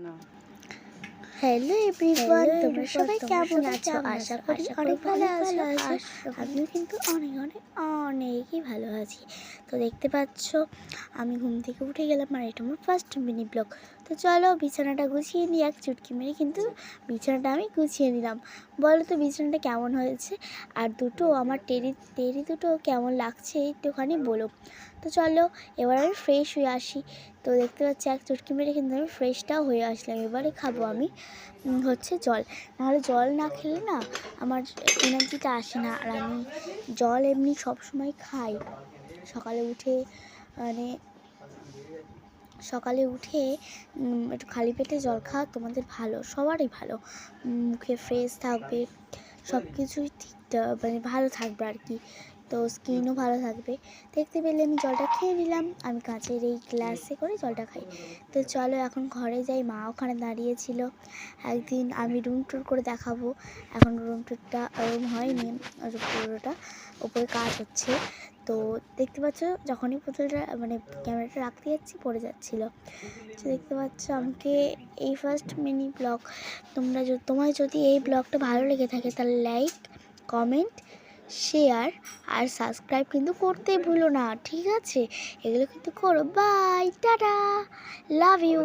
না। Hello everyone, তোমরা সবাই কেমন আছো? আশা করি অনেক ভালো আছো। আমিও কিন্তু অনেক অনেক অনেকই ভালো আছি। তো দেখতে পাচ্ছ আমি ঘুম থেকে উঠে গেলাম, আর এটা আমার ফার্স্ট মিনি ব্লগ। তো চলো বিছানাটা গুছিয়ে নিই, এক চুটকি মেরে কিন্তু বিছানাটা আমি গুছিয়ে নিলাম। বলো তো বিছানাটা কেমন হয়েছে, আর দুটো আমার টেরি দুটো কেমন লাগছে একটুখানি বলো। তো চলো এবার আমি ফ্রেশ হয়ে আসি। তো দেখতে পাচ্ছি এক চুটকি মেরে কিন্তু আমি ফ্রেশটাও হয়ে আসলাম। এবারে খাবো আমি হচ্ছে জল। নাহলে জল না খেলে না আমার এনার্জিটা আসে না। আর আমি জল এমনি সবসময় খাই সকালে উঠে, মানে সকালে উঠে একটু খালি পেটে জল খাওয়া তোমাদের ভালো, সবারই ভালো। মুখে ফ্রেশ থাকবে, সব কিছুই ঠিক মানে ভালো থাকবে আর কি। তো স্কিনও ভালো থাকবে। দেখতে পেলে আমি জলটা খেয়ে নিলাম, আমি কাঁচের এই গ্লাসে করে জলটা খাই। তো চলো এখন ঘরে যাই, মা ওখানে দাঁড়িয়েছিল। একদিন আমি রুম ট্যুর করে দেখাবো। এখন রুম ট্যুরটা রুম হয়নি, পুরোটা ওপরে কাজ হচ্ছে। তো দেখতে পাচ্ছ যখনই পুতুলটা মানে ক্যামেরাটা রাখতে যাচ্ছি পড়ে যাচ্ছিলো। তো দেখতে পাচ্ছ আমাকে এই ফার্স্ট মিনি ব্লগ। তোমার যদি এই ব্লগটা ভালো লেগে থাকে তাহলে লাইক, কমেন্ট, শেয়ার আর সাবস্ক্রাইব কিন্তু করতে ভুলো না, ঠিক আছে? এগুলো কিন্তু করো। Bye, tata, love you.